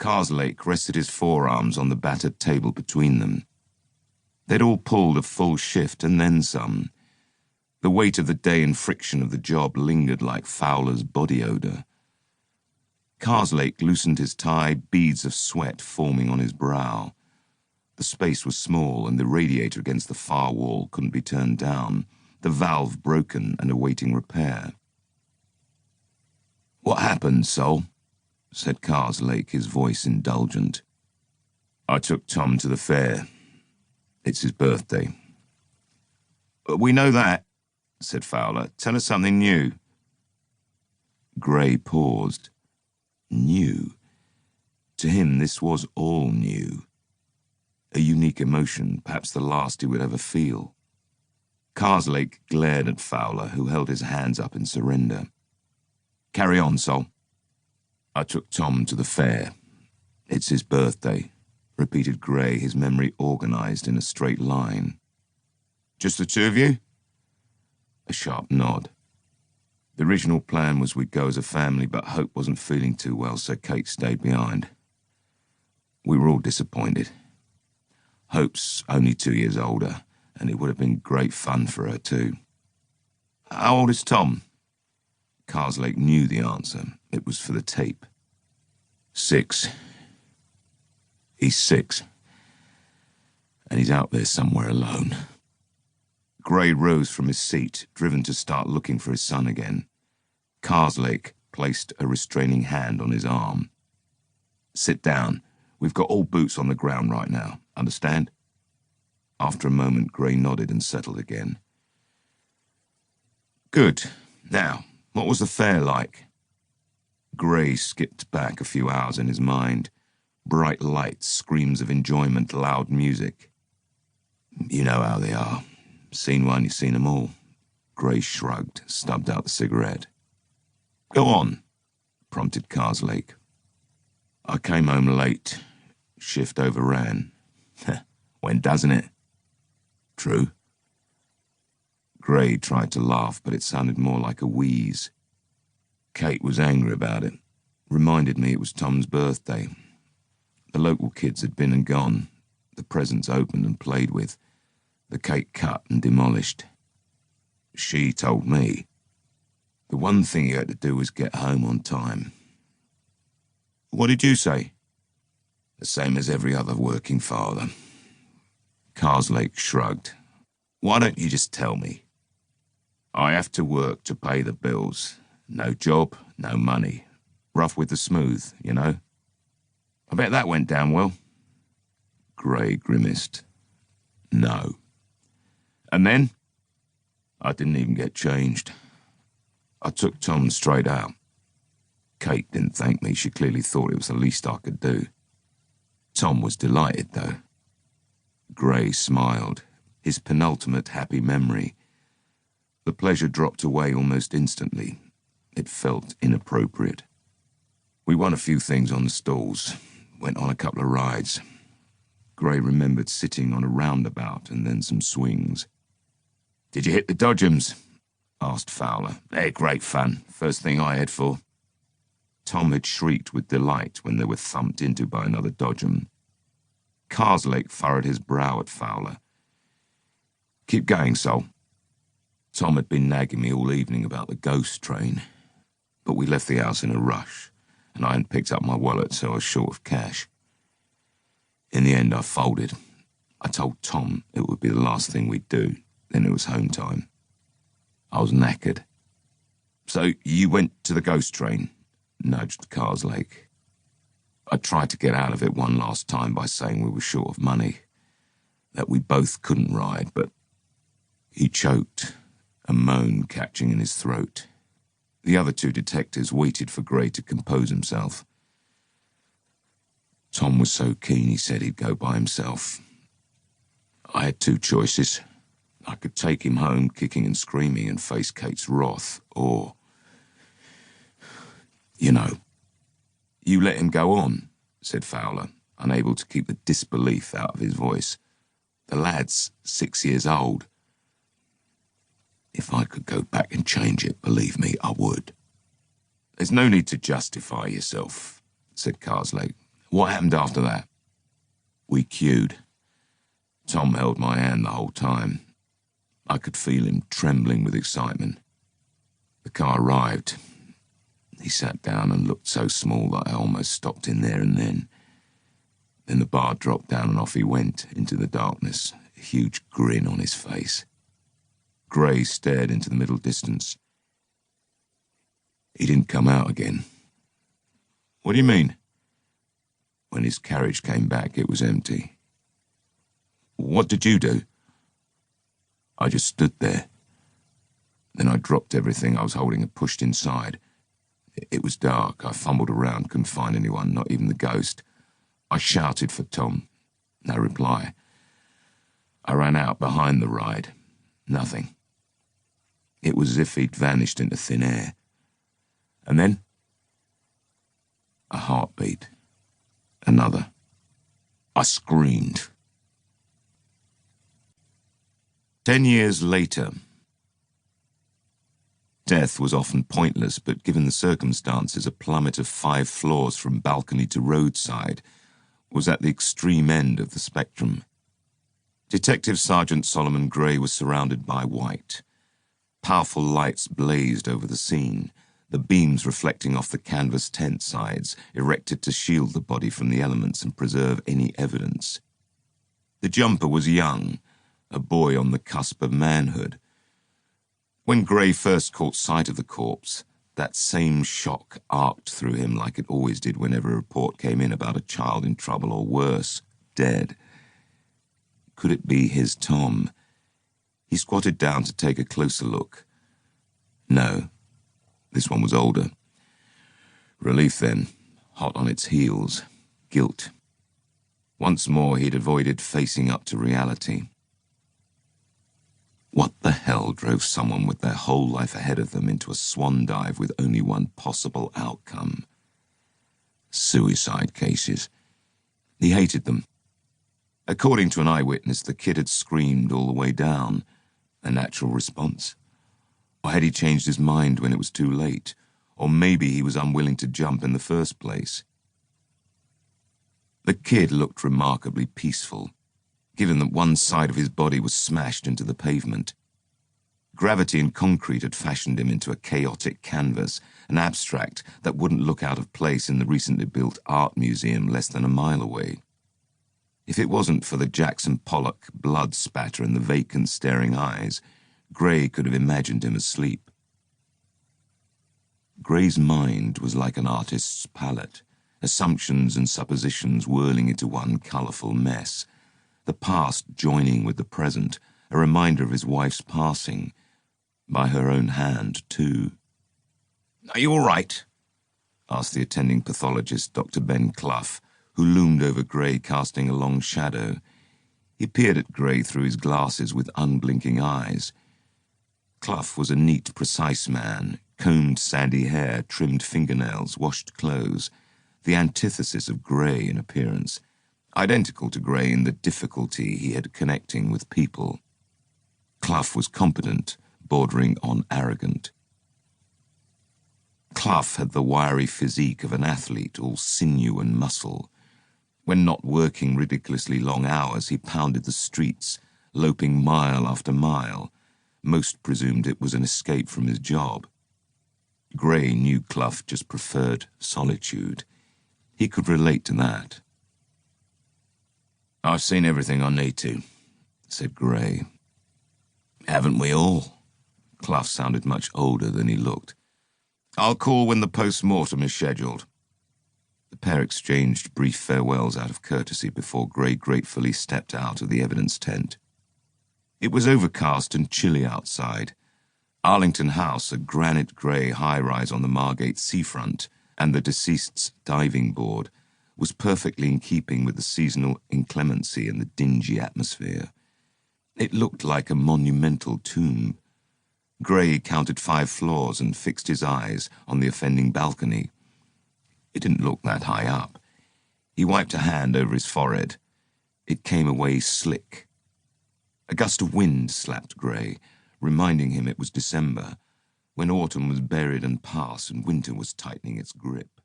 Karslake rested his forearms on the battered table between them. They'd all pulled a full shift and then some. The weight of the day and friction of the job lingered like Fowler's body odour. Karslake loosened his tie, beads of sweat forming on his brow. The space was small and the radiator against the far wall couldn't be turned down, the valve broken and awaiting repair. "What happened, Sol?" said Karslake, his voice indulgent. "I took Tom to the fair. It's his birthday." "We know that," said Fowler. "Tell us something new." Gray paused. New. To him, this was all new. A unique emotion, perhaps the last he would ever feel. Karslake glared at Fowler, who held his hands up in surrender. "Carry on, Sol." "I took Tom to the fair. It's his birthday," repeated Gray, his memory organized in a straight line. "Just the two of you?" A sharp nod. "The original plan was we'd go as a family, but Hope wasn't feeling too well, so Kate stayed behind. We were all disappointed. Hope's only 2 years older, and it would have been great fun for her too." "How old is Tom?" Karslake knew the answer. It was for the tape. 6. He's 6. And he's out there somewhere alone. Gray rose from his seat, driven to start looking for his son again. Karslake placed a restraining hand on his arm. "Sit down. We've got all boots on the ground right now. Understand?" After a moment, Gray nodded and settled again. "Good. Now, what was the fair like?" Gray skipped back a few hours in his mind. Bright lights, screams of enjoyment, loud music. "You know how they are. Seen one, you've seen them all." Gray shrugged, stubbed out the cigarette. "Go on," prompted Karslake. "I came home late. Shift overran." "When doesn't it?" "True." Gray tried to laugh, but it sounded more like a wheeze. "Kate was angry about it. Reminded me it was Tom's birthday. The local kids had been and gone. The presents opened and played with. The cake cut and demolished. She told me the one thing you had to do was get home on time." "What did you say?" "The same as every other working father." Karslake shrugged. "Why don't you just tell me?" "I have to work to pay the bills. No job, no money. Rough with the smooth, you know. I bet that went down well." Gray grimaced. "No." "And then?" "I didn't even get changed. I took Tom straight out. Kate didn't thank me. She clearly thought it was the least I could do. Tom was delighted, though." Gray smiled, his penultimate happy memory. The pleasure dropped away almost instantly. It felt inappropriate. "We won a few things on the stalls, went on a couple of rides." Gray remembered sitting on a roundabout and then some swings. "Did you hit the dodgems?" asked Fowler. "They're great fun. First thing I head for." Tom had shrieked with delight when they were thumped into by another dodgem. Karslake furrowed his brow at Fowler. "Keep going, Sol." Tom had been nagging me all evening about the ghost train, but we left the house in a rush, and I hadn't picked up my wallet, so I was short of cash. In the end, I folded. I told Tom it would be the last thing we'd do, then it was home time. I was knackered. "So you went to the ghost train?" nudged Karslake. I tried to get out of it one last time by saying we were short of money, that we both couldn't ride, but he choked, a moan catching in his throat. The other two detectives waited for Gray to compose himself. Tom was so keen he said he'd go by himself. I had two choices. I could take him home kicking and screaming and face Kate's wrath, or, you know. "You let him go on," said Fowler, unable to keep the disbelief out of his voice. "The lad's 6 years old." "If I could go back and change it, believe me, I would." "There's no need to justify yourself," said Karslake. What happened after that? We queued. Tom held my hand the whole time. I could feel him trembling with excitement. The car arrived. He sat down and looked so small that I almost stopped in there and then. Then the bar dropped down and off he went into the darkness, a huge grin on his face. Gray stared into the middle distance. He didn't come out again. What do you mean? When his carriage came back, it was empty. What did you do? I just stood there. Then I dropped everything I was holding and pushed inside. It was dark. I fumbled around, couldn't find anyone, not even the ghost. I shouted for Tom. No reply. I ran out behind the ride. Nothing. It was as if he'd vanished into thin air. And then, a heartbeat. Another. I screamed. 10 years later. Death was often pointless, but given the circumstances, a plummet of 5 floors from balcony to roadside was at the extreme end of the spectrum. Detective Sergeant Solomon Gray was surrounded by white. Powerful lights blazed over the scene, the beams reflecting off the canvas tent sides, erected to shield the body from the elements and preserve any evidence. The jumper was young, a boy on the cusp of manhood. When Gray first caught sight of the corpse, that same shock arced through him like it always did whenever a report came in about a child in trouble or worse, dead. Could it be his Tom? He squatted down to take a closer look. No, this one was older. Relief then, hot on its heels, guilt. Once more he'd avoided facing up to reality. What the hell drove someone with their whole life ahead of them into a swan dive with only one possible outcome? Suicide cases. He hated them. According to an eyewitness, the kid had screamed all the way down, a natural response. Or had he changed his mind when it was too late? Or maybe he was unwilling to jump in the first place. The kid looked remarkably peaceful, given that one side of his body was smashed into the pavement. Gravity and concrete had fashioned him into a chaotic canvas, an abstract that wouldn't look out of place in the recently built art museum less than a mile away. If it wasn't for the Jackson Pollock blood spatter and the vacant staring eyes, Gray could have imagined him asleep. Gray's mind was like an artist's palette, assumptions and suppositions whirling into one colourful mess, the past joining with the present, a reminder of his wife's passing, by her own hand, too. "Are you all right?" asked the attending pathologist, Dr. Ben Clough, who loomed over Gray, casting a long shadow. He peered at Gray through his glasses with unblinking eyes. Clough was a neat, precise man, combed sandy hair, trimmed fingernails, washed clothes, the antithesis of Gray in appearance, identical to Gray in the difficulty he had connecting with people. Clough was competent, bordering on arrogant. Clough had the wiry physique of an athlete, all sinew and muscle. When not working ridiculously long hours, he pounded the streets, loping mile after mile. Most presumed it was an escape from his job. Gray knew Clough just preferred solitude. He could relate to that. "I've seen everything I need to," said Gray. "Haven't we all?" Clough sounded much older than he looked. "I'll call when the post-mortem is scheduled." The pair exchanged brief farewells out of courtesy before Gray gratefully stepped out of the evidence tent. It was overcast and chilly outside. Arlington House, a granite grey high-rise on the Margate seafront, and the deceased's diving board, was perfectly in keeping with the seasonal inclemency and the dingy atmosphere. It looked like a monumental tomb. Gray counted 5 floors and fixed his eyes on the offending balcony. It didn't look that high up. He wiped a hand over his forehead. It came away slick. A gust of wind slapped Gray, reminding him it was December, when autumn was buried and past and winter was tightening its grip.